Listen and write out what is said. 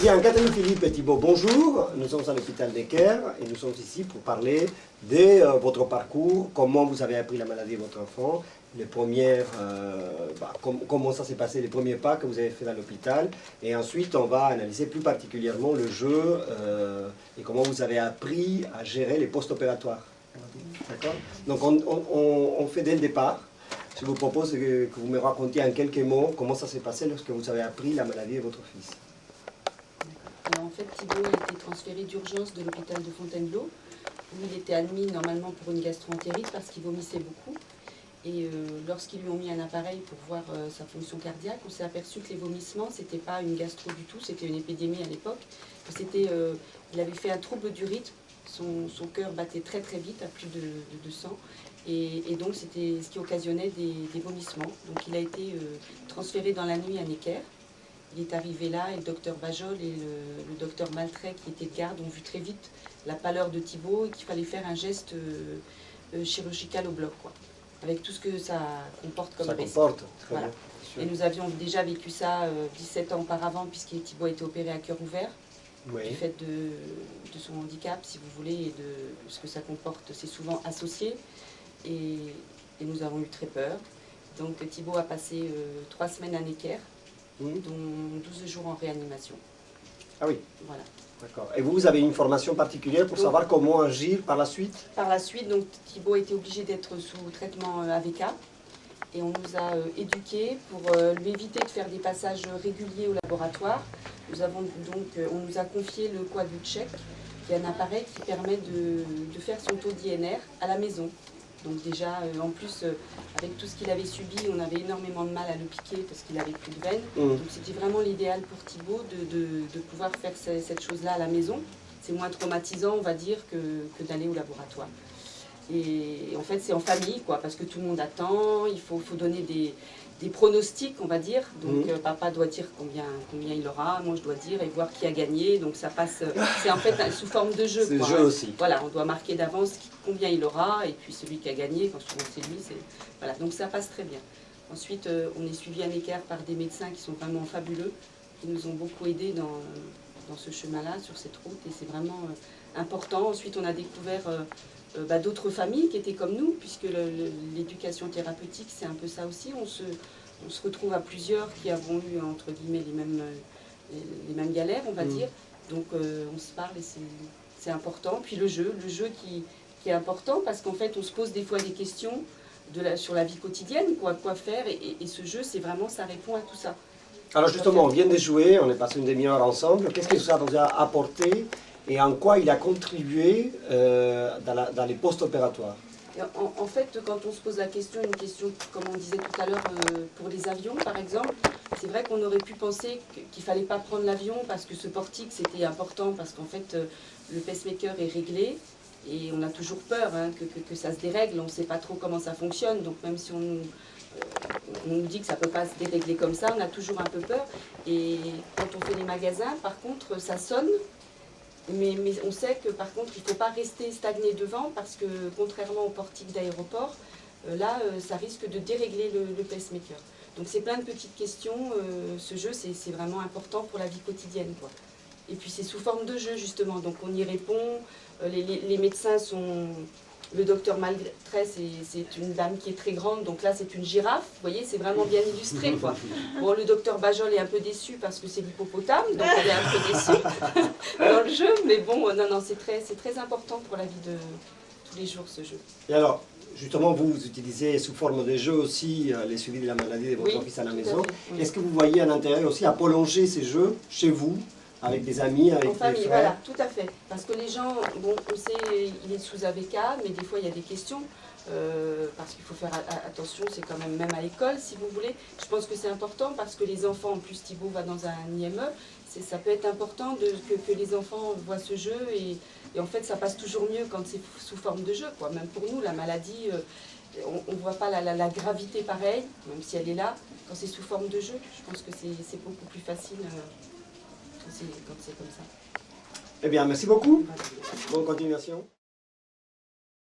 Bien, Catherine, Philippe et Thibaut, bonjour. Nous sommes à l'hôpital Necker et nous sommes ici pour parler de votre parcours, comment vous avez appris la maladie de votre enfant, les premières, comment ça s'est passé, les premiers pas que vous avez fait à l'hôpital. Et ensuite, on va analyser plus particulièrement le jeu et comment vous avez appris à gérer les post-opératoires. D'accord? Donc, on fait dès le départ. Je vous propose que vous me racontiez en quelques mots comment ça s'est passé lorsque vous avez appris la maladie de votre fils. Alors, en fait, Thibaut a été transféré d'urgence de l'hôpital de Fontainebleau, où il était admis normalement pour une gastro-entérite parce qu'il vomissait beaucoup. Et lorsqu'ils lui ont mis un appareil pour voir sa fonction cardiaque, on s'est aperçu que les vomissements, c'était pas une gastro du tout, c'était une épidémie à l'époque. Il avait fait un trouble du rythme, son cœur battait très très vite, à plus de 200. Et donc c'était ce qui occasionnait des vomissements. Donc il a été transféré dans la nuit à Necker. Il est arrivé là et le docteur Bajol et le docteur Maltrait, qui était de garde, ont vu très vite la pâleur de Thibaut et qu'il fallait faire un geste chirurgical au bloc, quoi, avec tout ce que ça comporte comme risque. Voilà. Et nous avions déjà vécu ça 17 ans auparavant, puisque Thibaut a été opéré à cœur ouvert, oui, du fait de son handicap, si vous voulez, et de ce que ça comporte. C'est souvent associé. Et nous avons eu très peur. Donc Thibaut a passé 3 semaines à Necker, dont 12 jours en réanimation. Ah oui. Voilà. D'accord. Et vous avez une formation particulière pour savoir comment agir par la suite? Par la suite, donc Thibaut a été obligé d'être sous traitement AVK. Et on nous a éduqués pour lui éviter de faire des passages réguliers au laboratoire. On nous a confié le Quadlucheck, qui est un appareil qui permet de faire son taux d'INR à la maison. Donc déjà, en plus, avec tout ce qu'il avait subi, on avait énormément de mal à le piquer parce qu'il n'avait plus de veine. Donc c'était vraiment l'idéal pour Thibaut de pouvoir faire cette chose-là à la maison. C'est moins traumatisant, on va dire, que d'aller au laboratoire. Et en fait, c'est en famille, quoi, parce que tout le monde attend, il faut donner des pronostics, on va dire. Donc papa doit dire combien il aura, moi je dois dire, et voir qui a gagné. Donc ça passe, c'est en fait sous forme de jeu. C'est le jeu aussi. Voilà, on doit marquer d'avance combien il aura, et puis celui qui a gagné, quand souvent c'est lui, voilà, donc ça passe très bien. Ensuite, on est suivi à Necker par des médecins qui sont vraiment fabuleux, qui nous ont beaucoup aidés dans ce chemin-là, sur cette route, et c'est vraiment important. Ensuite, on a découvert d'autres familles qui étaient comme nous, puisque l'éducation thérapeutique, c'est un peu ça aussi. On se retrouve à plusieurs qui avons eu, entre guillemets, les mêmes galères, on va dire. Donc, on se parle et c'est important. Puis le jeu qui est important, parce qu'en fait, on se pose des fois des questions sur la vie quotidienne, quoi faire. Et ce jeu, c'est vraiment, ça répond à tout ça. Alors justement, on vient de jouer, on est passé une demi-heure ensemble. Qu'est-ce que ça vous a apporté et en quoi il a contribué dans les post-opératoires? En fait, quand on se pose la question, une question, comme on disait tout à l'heure, pour les avions par exemple, c'est vrai qu'on aurait pu penser qu'il ne fallait pas prendre l'avion parce que ce portique c'était important, parce qu'en fait le pacemaker est réglé et on a toujours peur que ça se dérègle, on ne sait pas trop comment ça fonctionne, donc même si on nous dit que ça ne peut pas se dérégler comme ça, on a toujours un peu peur. Et quand on fait les magasins, par contre, ça sonne. Mais on sait que par contre, il ne faut pas rester stagné devant parce que contrairement au portique d'aéroport, là, ça risque de dérégler le pacemaker. Donc c'est plein de petites questions. Ce jeu, c'est vraiment important pour la vie quotidienne, quoi. Et puis c'est sous forme de jeu, justement. Donc on y répond. Les médecins sont... Le docteur Maltrait, c'est une dame qui est très grande, donc là c'est une girafe, vous voyez, c'est vraiment bien illustré, quoi. Bon, le docteur Bajol est un peu déçu parce que c'est l'hippopotame, donc il est un peu déçu dans le jeu, mais bon, non, c'est très important pour la vie de tous les jours, ce jeu. Et alors, justement, vous utilisez sous forme de jeu aussi les suivis de la maladie de votre fils à la maison. Oui. Est-ce que vous voyez un intérêt aussi à prolonger ces jeux chez vous, avec des amis, avec des frères? Voilà, tout à fait. Parce que les gens, bon, on sait, il est sous AVK, mais des fois il y a des questions, parce qu'il faut faire attention, c'est quand même à l'école, si vous voulez. Je pense que c'est important parce que les enfants, en plus Thibaut va dans un IME, ça peut être important que les enfants voient ce jeu, et en fait ça passe toujours mieux quand c'est sous forme de jeu, quoi. Même pour nous, la maladie, on ne voit pas la gravité pareille, même si elle est là. Quand c'est sous forme de jeu, je pense que c'est beaucoup plus facile. Quand c'est comme ça. Eh bien, merci beaucoup. Bonne continuation.